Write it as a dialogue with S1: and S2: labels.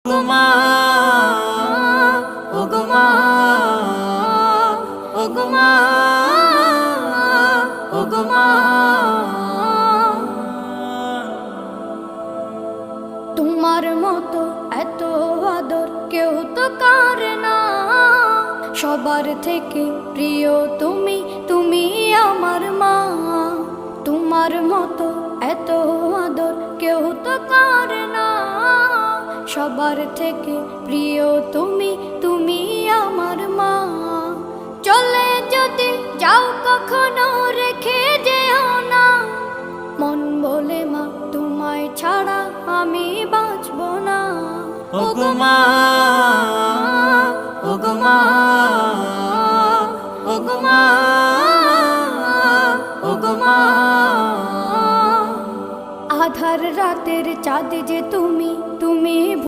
S1: ওগো মা, ওগো মা, ওগো মা।
S2: তোমার মতো এত আদর কেউ তো করে না, সবার থেকে প্রিয় তুমি, তুমি আমার মা। তোমার মতো এত আদর কেউ তো করে না, সবার থেকে প্রিয় তুমি, তুমি আমার মা। চলে যদি যাও কখনো রেখে যেও না, মন বলে মা তোমায় ছাড়া আমি বাঁচব না।
S1: ওগো মা, ওগো মা, ওগো মা, ওগো মা।
S2: আধার রাতের চাঁদ যে তুমি, তুমি